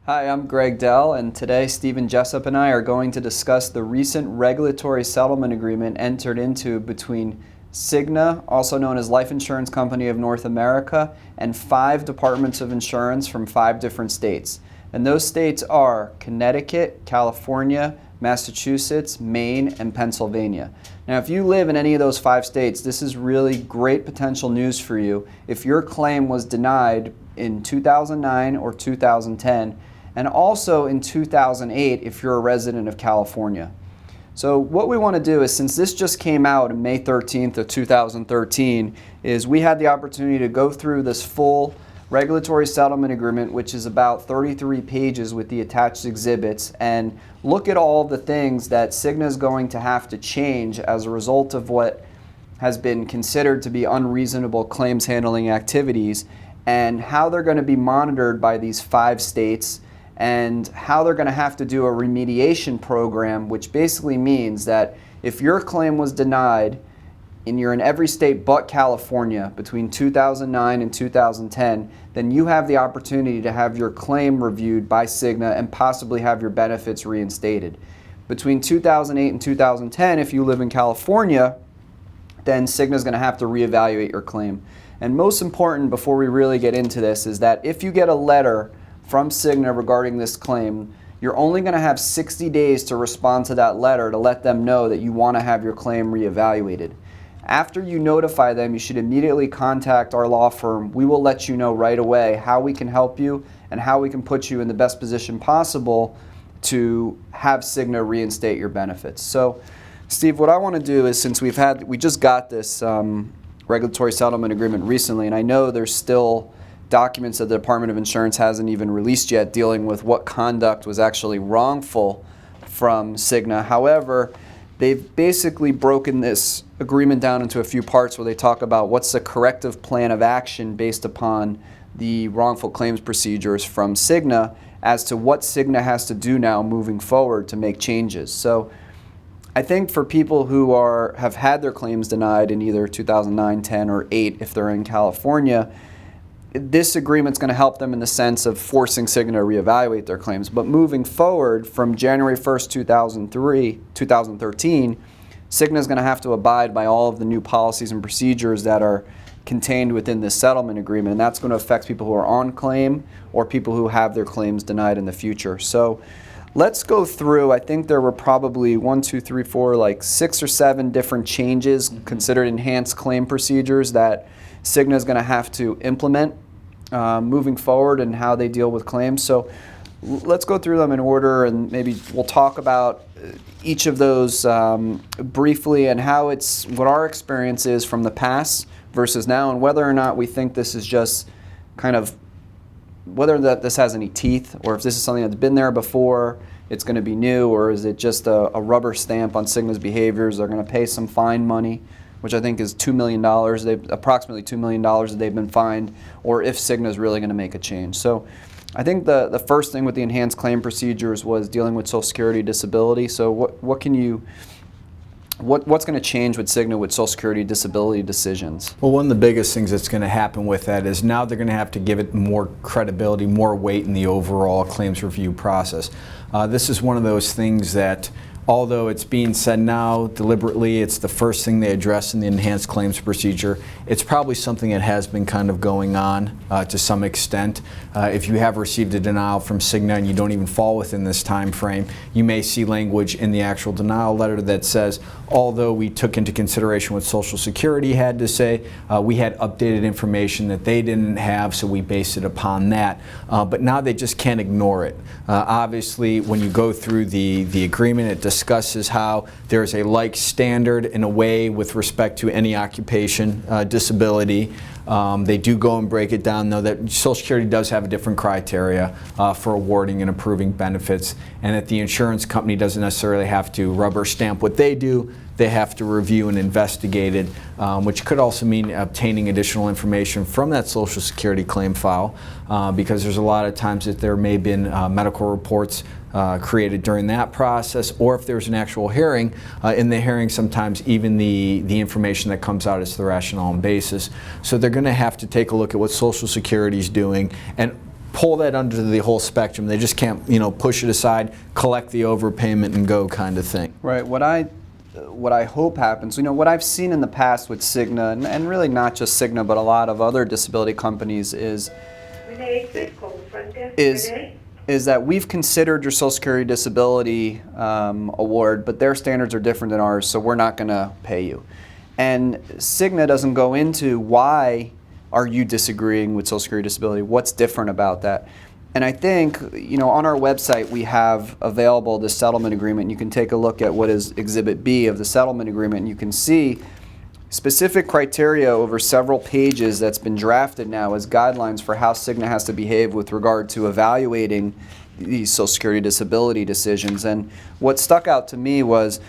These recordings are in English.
Hi, I'm Greg Dell, and today Stephen Jessup and I are going to discuss the recent regulatory settlement agreement entered into between Cigna, also known as Life Insurance Company of North America, and 5 departments of insurance from 5 different states. And those states are Connecticut, California, Massachusetts, Maine, and Pennsylvania. Now, if you live in any of those 5 states, this is really great potential news for you if your claim was denied in 2009 or 2010, and also in 2008 if you're a resident of California. So what we want to do is, since this just came out on May 13th of 2013, is we had the opportunity to go through this full regulatory settlement agreement, which is about 33 pages with the attached exhibits, and look at all the things that Cigna is going to have to change as a result of what has been considered to be unreasonable claims handling activities, and how they're going to be monitored by these 5 states, and how they're going to have to do a remediation program, which basically means that if your claim was denied and you're in every state but California between 2009 and 2010, then you have the opportunity to have your claim reviewed by Cigna and possibly have your benefits reinstated. Between 2008 and 2010, if you live in California, then Cigna is going to have to reevaluate your claim. And most important, before we really get into this, is that if you get a letter from Cigna regarding this claim, you're only going to have 60 days to respond to that letter to let them know that you want to have your claim reevaluated. After you notify them, you should immediately contact our law firm. We will let you know right away how we can help you and how we can put you in the best position possible to have Cigna reinstate your benefits. So, Steve, what I want to do is, since we just got this regulatory settlement agreement recently, and I know there's still documents that the Department of Insurance hasn't even released yet dealing with what conduct was actually wrongful from Cigna. However, they've basically broken this agreement down into a few parts where they talk about what's the corrective plan of action based upon the wrongful claims procedures from Cigna as to what Cigna has to do now moving forward to make changes. So I think for people who have had their claims denied in either 2009, 10, or 8 if they're in California, this agreement's going to help them in the sense of forcing Cigna to reevaluate their claims. But moving forward from January 1st, 2013, Cigna is going to have to abide by all of the new policies and procedures that are contained within this settlement agreement, and that's going to affect people who are on claim or people who have their claims denied in the future. So let's go through. I think there were probably 6 or 7 different changes considered enhanced claim procedures that Cigna is going to have to implement moving forward and how they deal with claims. So let's go through them in order, and maybe we'll talk about each of those briefly and what our experience is from the past versus now, and whether or not we think this is just kind of whether this has any teeth, or if this is something that's been there before, it's going to be new, or is it just a rubber stamp on Cigna's behaviors? They're going to pay some fine money, which I think is $2 million, approximately $2 million that they've been fined, or if Cigna is really going to make a change. So I think the first thing with the enhanced claim procedures was dealing with Social Security disability. So what's going to change with Cigna with Social Security disability decisions? Well, one of the biggest things that's going to happen with that is now they're going to have to give it more credibility, more weight in the overall claims review process. This is one of those things that, although it's being said now deliberately, it's the first thing they address in the enhanced claims procedure. It's probably something that has been kind of going on to some extent. If you have received a denial from Cigna and you don't even fall within this time frame, you may see language in the actual denial letter that says, although we took into consideration what Social Security had to say, we had updated information that they didn't have, so we based it upon that. But now they just can't ignore it. Obviously, when you go through the agreement, it discusses how there's a like standard in a way with respect to any occupation disability. They do go and break it down, though, that Social Security does have a different criteria for awarding and approving benefits, and that the insurance company doesn't necessarily have to rubber stamp what they do. They have to review and investigate it, which could also mean obtaining additional information from that Social Security claim file, because there's a lot of times that there may have been medical reports created during that process, or if there's an actual hearing, in the hearing sometimes even the information that comes out is the rationale and basis. So they're going to have to take a look at what Social Security is doing, and pull that under the whole spectrum. They just can't, push it aside, collect the overpayment and go kind of thing. Right. What I hope happens, what I've seen in the past with Cigna, and really not just Cigna, but a lot of other disability companies is that we've considered your Social Security disability award, but their standards are different than ours, so we're not going to pay you. And Cigna doesn't go into why are you disagreeing with Social Security disability, what's different about that. And I think, on our website we have available the settlement agreement. You can take a look at what is Exhibit B of the settlement agreement, and you can see specific criteria over several pages that's been drafted now as guidelines for how Cigna has to behave with regard to evaluating these Social Security disability decisions. And what stuck out to me was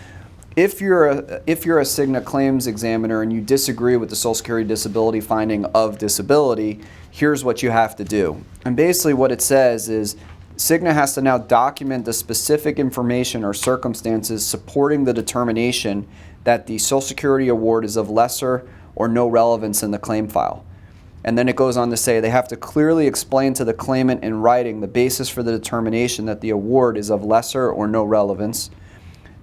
if you're a Cigna claims examiner and you disagree with the Social Security disability finding of disability, here's what you have to do. And basically what it says is Cigna has to now document the specific information or circumstances supporting the determination that the Social Security award is of lesser or no relevance in the claim file. And then it goes on to say they have to clearly explain to the claimant in writing the basis for the determination that the award is of lesser or no relevance.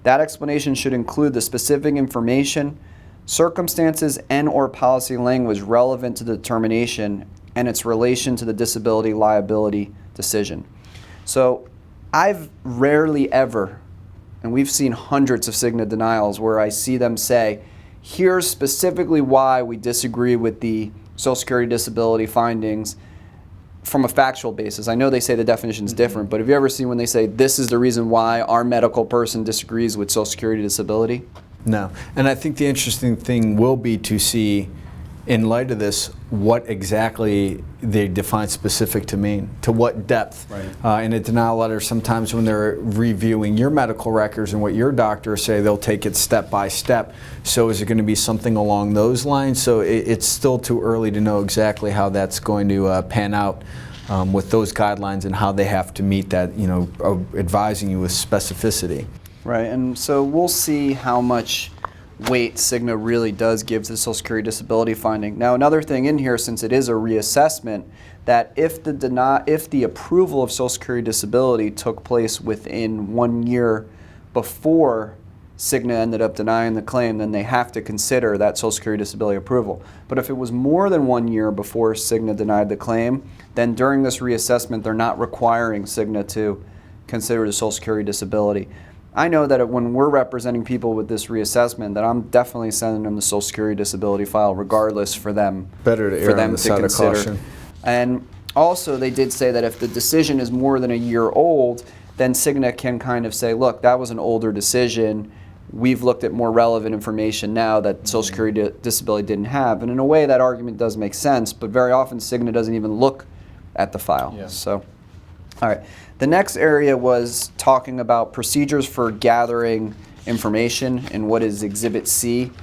That explanation should include the specific information, circumstances, and/or policy language relevant to the determination and its relation to the disability liability decision. So I've rarely ever, and we've seen hundreds of Cigna denials where I see them say, here's specifically why we disagree with the Social Security disability findings from a factual basis. I know they say the definition is different, but have you ever seen when they say this is the reason why our medical person disagrees with Social Security disability? No. And I think the interesting thing will be to see, in light of this, what exactly they define specific to Maine, to what depth. Right. In a denial letter, sometimes when they're reviewing your medical records and what your doctors say, they'll take it step by step. So is it going to be something along those lines? So it's still too early to know exactly how that's going to pan out with those guidelines and how they have to meet that, advising you with specificity. Right, and so we'll see how much weight Cigna really does give to the Social Security disability finding. Now, another thing in here, since it is a reassessment, that if the approval of Social Security disability took place within 1 year before Cigna ended up denying the claim, then they have to consider that Social Security disability approval. But if it was more than 1 year before Cigna denied the claim, then during this reassessment, they're not requiring Cigna to consider the Social Security disability. I know that when we're representing people with this reassessment, that I'm definitely sending them the Social Security disability file regardless for them. Better to err on the side of caution. And also they did say that if the decision is more than a year old, then Cigna can kind of say, look, that was an older decision. We've looked at more relevant information now that Social Security disability didn't have. And in a way, that argument does make sense, but very often Cigna doesn't even look at the file. Yeah. So, all right. The next area was talking about procedures for gathering information and what is Exhibit C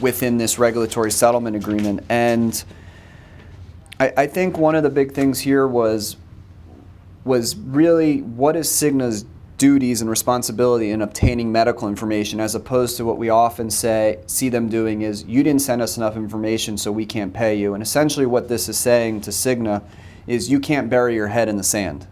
within this regulatory settlement agreement. And I think one of the big things here was really what is Cigna's duties and responsibility in obtaining medical information, as opposed to what we often see them doing is, you didn't send us enough information so we can't pay you. And essentially what this is saying to Cigna is you can't bury your head in the sand.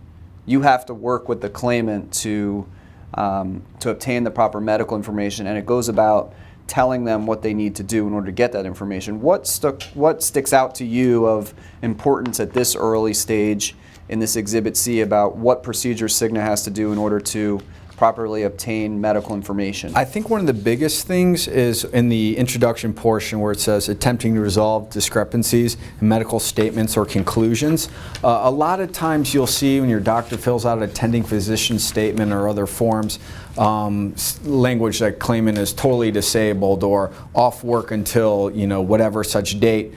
You have to work with the claimant to obtain the proper medical information, and it goes about telling them what they need to do in order to get that information. What sticks out to you of importance at this early stage in this Exhibit C about what procedures Cigna has to do in order to properly obtain medical information? I think one of the biggest things is in the introduction portion where it says attempting to resolve discrepancies in medical statements or conclusions. A lot of times you'll see when your doctor fills out an attending physician statement or other forms, language like claimant is totally disabled or off work until whatever such date,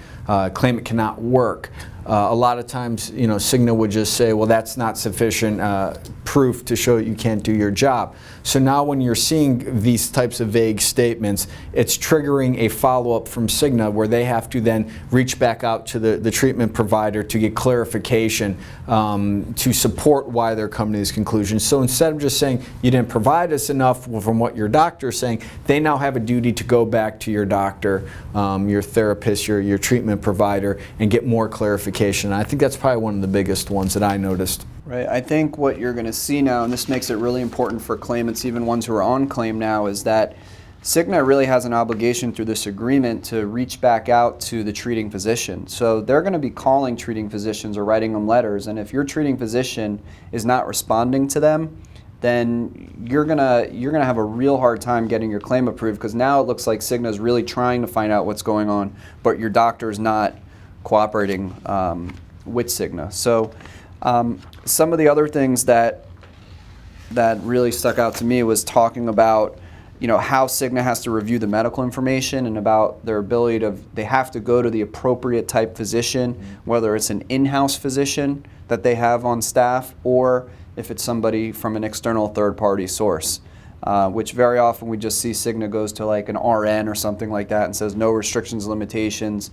claimant cannot work. A lot of times, Cigna would just say, well, that's not sufficient proof to show that you can't do your job. So now when you're seeing these types of vague statements, it's triggering a follow-up from Cigna where they have to then reach back out to the treatment provider to get clarification to support why they're coming to these conclusions. So instead of just saying, you didn't provide us enough from what your doctor is saying, they now have a duty to go back to your doctor, your therapist, your treatment provider, and get more clarification notification. I think that's probably one of the biggest ones that I noticed. Right. I think what you're going to see now, and this makes it really important for claimants, even ones who are on claim now, is that Cigna really has an obligation through this agreement to reach back out to the treating physician. So they're going to be calling treating physicians or writing them letters, and if your treating physician is not responding to them, then you're gonna have a real hard time getting your claim approved, because now it looks like Cigna is really trying to find out what's going on, but your doctor's not cooperating with Cigna. So some of the other things that really stuck out to me was talking about how Cigna has to review the medical information and about their ability they have to go to the appropriate type physician, whether it's an in-house physician that they have on staff or if it's somebody from an external third-party source, which very often we just see Cigna goes to like an RN or something like that and says no restrictions, limitations,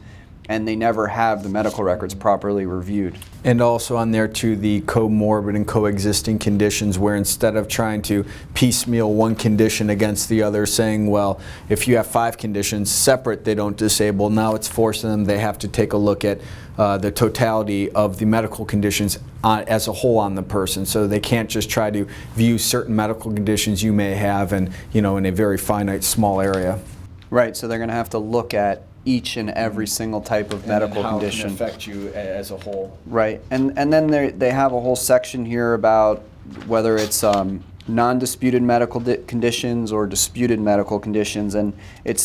and they never have the medical records properly reviewed. And also on there too, the comorbid and coexisting conditions, where instead of trying to piecemeal one condition against the other, saying, well, if you have 5 conditions separate, they don't disable, now it's forcing them, they have to take a look at the totality of the medical conditions as a whole on the person. So they can't just try to view certain medical conditions you may have in a very finite, small area. Right, so they're going to have to look at each and every single type of medical condition. How it can affect you as a whole. Right, and then they have a whole section here about whether it's non-disputed medical conditions or disputed medical conditions, and it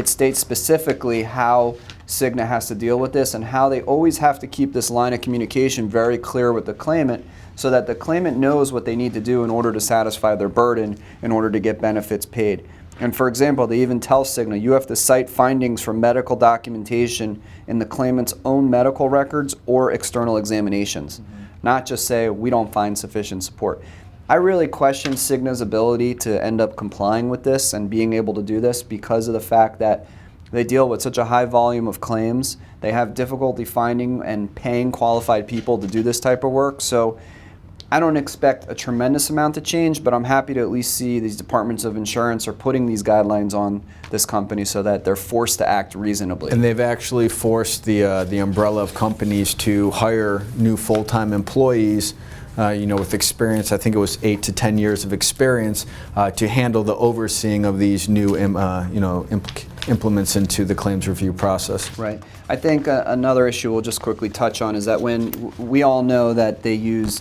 states specifically how Cigna has to deal with this and how they always have to keep this line of communication very clear with the claimant so that the claimant knows what they need to do in order to satisfy their burden in order to get benefits paid. And for example, they even tell Cigna you have to cite findings from medical documentation in the claimant's own medical records or external examinations, not just say we don't find sufficient support. I really question Cigna's ability to end up complying with this and being able to do this because of the fact that they deal with such a high volume of claims. They have difficulty finding and paying qualified people to do this type of work. So I don't expect a tremendous amount to change, but I'm happy to at least see these departments of insurance are putting these guidelines on this company so that they're forced to act reasonably. And they've actually forced the umbrella of companies to hire new full-time employees, with experience. I think it was 8 to 10 years of experience to handle the overseeing of these new, implements into the claims review process. Right. I think another issue we'll just quickly touch on is that when we all know that they use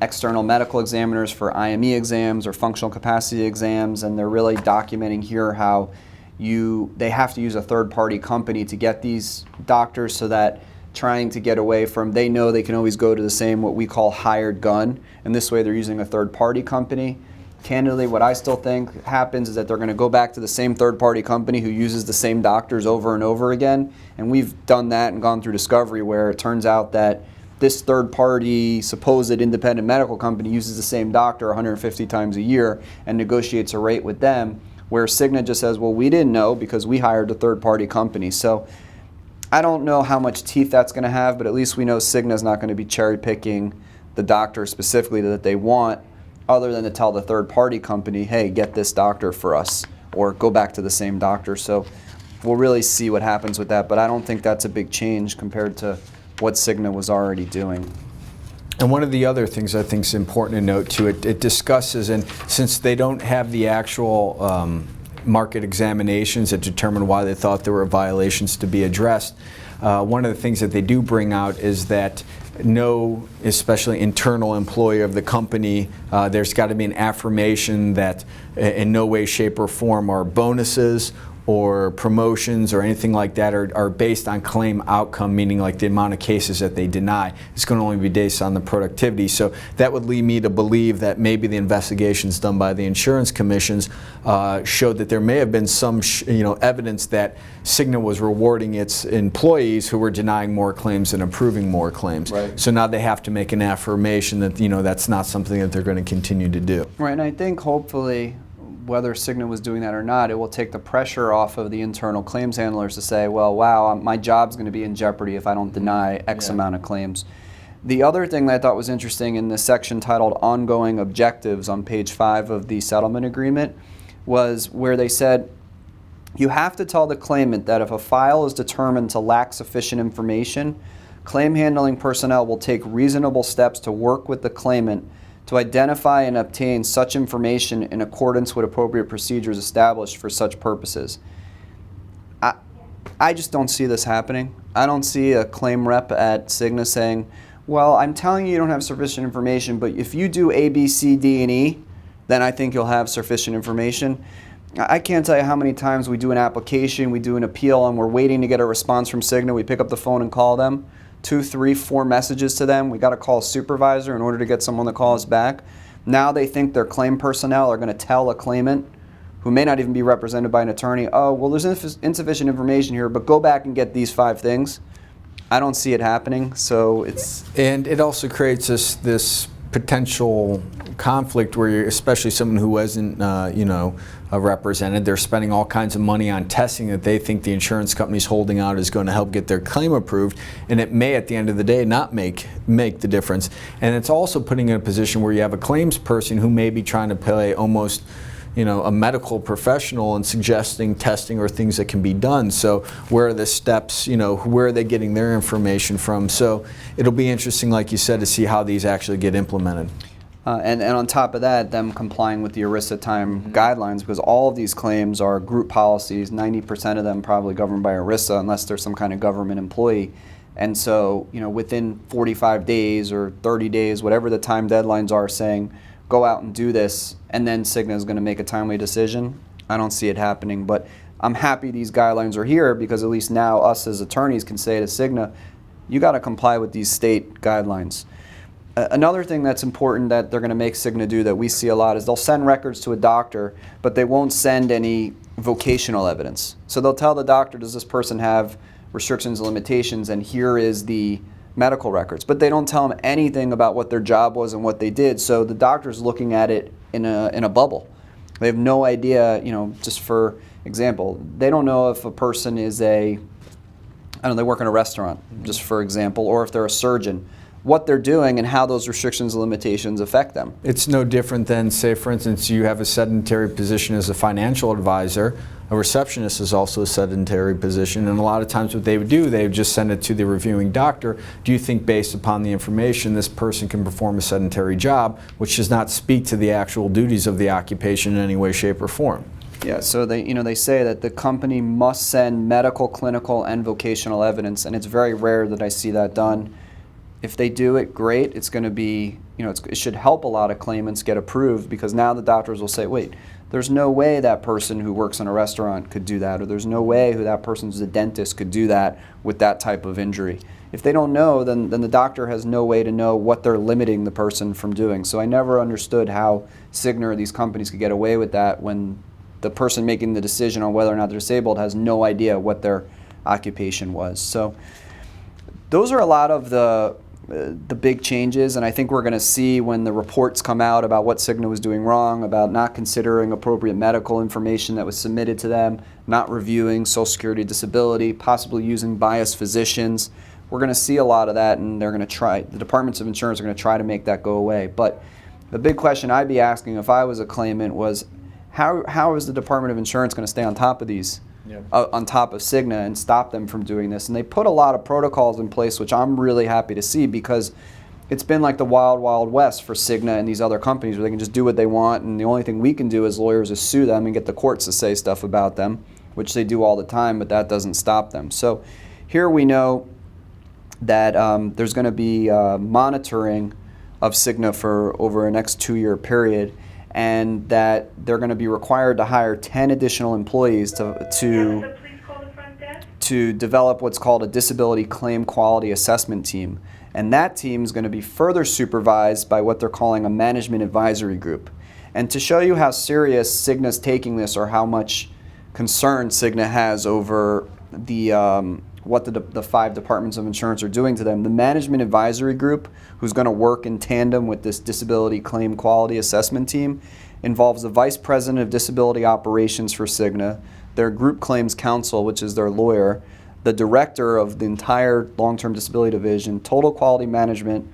external medical examiners for IME exams or functional capacity exams, and they're really documenting here how they have to use a third-party company to get these doctors, so that trying to get away from, they know they can always go to the same what we call hired gun, and this way they're using a third-party company. Candidly, what I still think happens is that they're going to go back to the same third-party company who uses the same doctors over and over again, and we've done that and gone through discovery where it turns out that this third-party supposed independent medical company uses the same doctor 150 times a year and negotiates a rate with them, where Cigna just says, well, we didn't know because we hired a third-party company. So I don't know how much teeth that's going to have, but at least we know Cigna's not going to be cherry-picking the doctor specifically that they want, other than to tell the third-party company, hey, get this doctor for us, or go back to the same doctor. So we'll really see what happens with that, but I don't think that's a big change compared to what Cigna was already doing. And one of the other things I think is important to note too, it discusses, and since they don't have the actual market examinations that determine why they thought there were violations to be addressed, one of the things that they do bring out is that no, especially internal employee of the company, there's got to be an affirmation that in no way, shape, or form are bonuses or promotions or anything like that are based on claim outcome, meaning like the amount of cases that they deny. It's going to only be based on the productivity. So that would lead me to believe that maybe the investigations done by the insurance commissions showed that there may have been some evidence that Cigna was rewarding its employees who were denying more claims and approving more claims. Right. So now they have to make an affirmation that that's not something that they're going to continue to do. Right, and I think hopefully, whether Cigna was doing that or not, it will take the pressure off of the internal claims handlers to say, well, wow, my job's going to be in jeopardy if I don't deny X amount of claims. The other thing that I thought was interesting in the section titled Ongoing Objectives on page 5 of the settlement agreement was where they said, you have to tell the claimant that if a file is determined to lack sufficient information, claim handling personnel will take reasonable steps to work with the claimant to identify and obtain such information in accordance with appropriate procedures established for such purposes. I just don't see this happening. I don't see a claim rep at Cigna saying, well, I'm telling you don't have sufficient information, but if you do A, B, C, D, and E, then I think you'll have sufficient information. I can't tell you how many times we do an application, we do an appeal, and we're waiting to get a response from Cigna. We pick up the phone and call them. 2, 3, 4 messages to them. We got to call a supervisor in order to get someone to call us back. Now they think their claim personnel are going to tell a claimant who may not even be represented by an attorney, oh, well, there's insufficient information here, but go back and get these 5 things. I don't see it happening, so it's... And it also creates this potential conflict where you're, especially someone who wasn't, represented, they're spending all kinds of money on testing that they think the insurance company's holding out is going to help get their claim approved, and it may, at the end of the day, not make the difference. And it's also putting in a position where you have a claims person who may be trying to play almost a medical professional and suggesting testing or things that can be done. So where are the steps, where are they getting their information from? So it'll be interesting, like you said, to see how these actually get implemented. And on top of that, them complying with the ERISA time guidelines, because all of these claims are group policies, 90% of them probably governed by ERISA unless there's some kind of government employee. And so, within 45 days or 30 days, whatever the time deadlines are, saying, go out and do this, and then Cigna is going to make a timely decision. I don't see it happening, but I'm happy these guidelines are here because at least now us as attorneys can say to Cigna, you got to comply with these state guidelines. Another thing that's important that they're going to make Cigna do that we see a lot is they'll send records to a doctor, but they won't send any vocational evidence. So they'll tell the doctor, does this person have restrictions and limitations, and here is the medical records, but they don't tell them anything about what their job was and what they did. So the doctor's looking at it in a bubble. They have no idea, just for example, they don't know if a person is they work in a restaurant, just for example, or if they're a surgeon, what they're doing and how those restrictions and limitations affect them. It's no different than, say, for instance, you have a sedentary position as a financial advisor. A receptionist is also a sedentary position, and a lot of times what they would do, they would just send it to the reviewing doctor. Do you think, based upon the information, this person can perform a sedentary job, which does not speak to the actual duties of the occupation in any way, shape, or form? Yeah, so they say that the company must send medical, clinical, and vocational evidence, and it's very rare that I see that done. If they do it, great. It's going to be, it should help a lot of claimants get approved, because now the doctors will say, wait, there's no way that person who works in a restaurant could do that, or there's no way who that person who's a dentist could do that with that type of injury. If they don't know, then the doctor has no way to know what they're limiting the person from doing. So I never understood how Cigna or these companies could get away with that when the person making the decision on whether or not they're disabled has no idea what their occupation was. So those are a lot of the big changes, and I think we're going to see when the reports come out about what Cigna was doing wrong, about not considering appropriate medical information that was submitted to them, not reviewing Social Security disability, possibly using biased physicians. We're going to see a lot of that, and they're going to try, the departments of insurance are going to try to make that go away. But the big question I'd be asking if I was a claimant was, how is the Department of Insurance going to stay on top of these? On top of Cigna and stop them from doing this? And they put a lot of protocols in place, which I'm really happy to see, because it's been like the wild, wild west for Cigna and these other companies where they can just do what they want, and the only thing we can do as lawyers is sue them and get the courts to say stuff about them, which they do all the time, but that doesn't stop them. So here we know that there's going to be monitoring of Cigna for over a next 2-year period, and that they're going to be required to hire 10 additional employees to develop what's called a disability claim quality assessment team. And that team is going to be further supervised by what they're calling a management advisory group. And to show you how serious Cigna's taking this, or how much concern Cigna has over what the 5 departments of insurance are doing to them, the management advisory group, who's going to work in tandem with this disability claim quality assessment team, involves the vice president of disability operations for Cigna, their group claims counsel, which is their lawyer, the director of the entire long-term disability division, total quality management,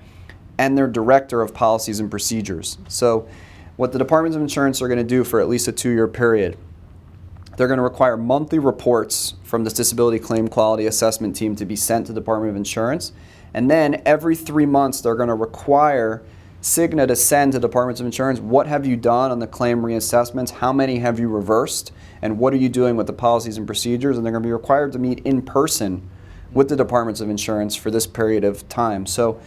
and their director of policies and procedures. So what the departments of insurance are going to do for at least a 2-year period, they're going to require monthly reports from this disability claim quality assessment team to be sent to the Department of Insurance, And then every 3 months, they're going to require Cigna to send to departments of insurance, what have you done on the claim reassessments, how many have you reversed, and what are you doing with the policies and procedures, and they're going to be required to meet in person with the departments of insurance for this period of time. So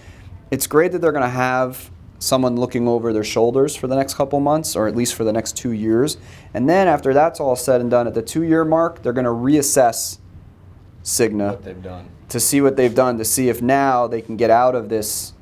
it's great that they're going to have someone looking over their shoulders for the next couple months, or at least for the next 2 years. And then after that's all said and done, at the 2-year mark, they're going to reassess Cigna What they've done. to see what they've done, to see if now they can get out of this,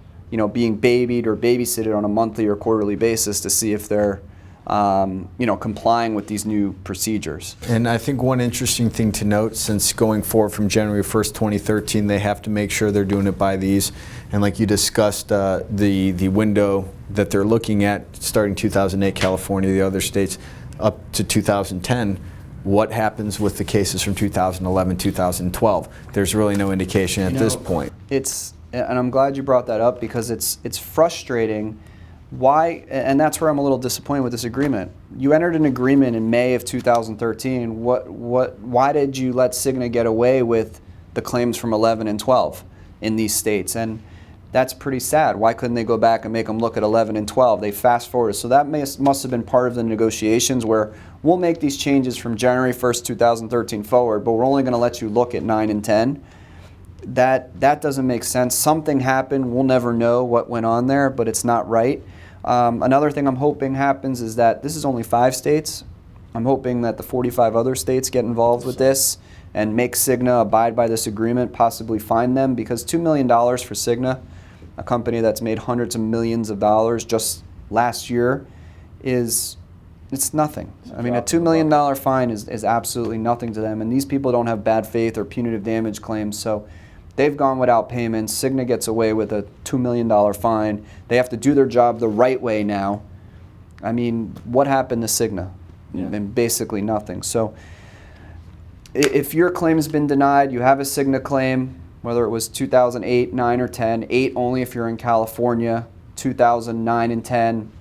being babied or babysitted on a monthly or quarterly basis, to see if they're complying with these new procedures. And I think one interesting thing to note, since going forward from January 1st, 2013, they have to make sure they're doing it by these. And like you discussed, the window that they're looking at, starting 2008, California, the other states, up to 2010, what happens with the cases from 2011, 2012? There's really no indication at this point. And I'm glad you brought that up, because it's frustrating. Why, and that's where I'm a little disappointed with this agreement. You entered an agreement in May of 2013. Why did you let Cigna get away with the claims from 11 and 12 in these states? And that's pretty sad. Why couldn't they go back and make them look at 11 and 12? They fast forwarded. So that must have been part of the negotiations, where we'll make these changes from January 1st, 2013 forward, but we're only going to let you look at 9 and 10. That doesn't make sense. Something happened. We'll never know what went on there, but it's not right. Another thing I'm hoping happens is that this is only 5 states. I'm hoping that the 45 other states get involved with this and make Cigna abide by this agreement, possibly fine them, because $2 million for Cigna, a company that's made hundreds of millions of dollars just last year, it's nothing. I mean, a $2 million fine is absolutely nothing to them, and these people don't have bad faith or punitive damage claims, so they've gone without payments. Cigna gets away with a $2 million fine. They have to do their job the right way now. I mean, what happened to Cigna? Yeah. And basically nothing. So if your claim has been denied, you have a Cigna claim, whether it was 2008, 9, or 10, 8 only if you're in California, 2009 and 10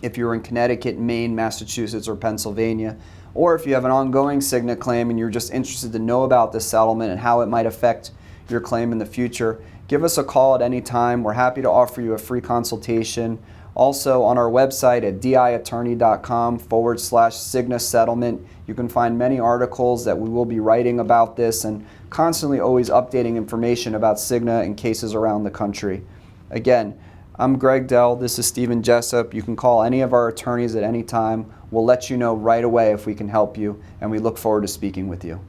if you're in Connecticut, Maine, Massachusetts, or Pennsylvania, or if you have an ongoing Cigna claim and you're just interested to know about this settlement and how it might affect your claim in the future, give us a call at any time. We're happy to offer you a free consultation. Also on our website at diattorney.com/Cigna settlement, you can find many articles that we will be writing about this, and constantly always updating information about Cigna and cases around the country. Again, I'm Greg Dell. This is Stephen Jessup. You can call any of our attorneys at any time. We'll let you know right away if we can help you, and we look forward to speaking with you.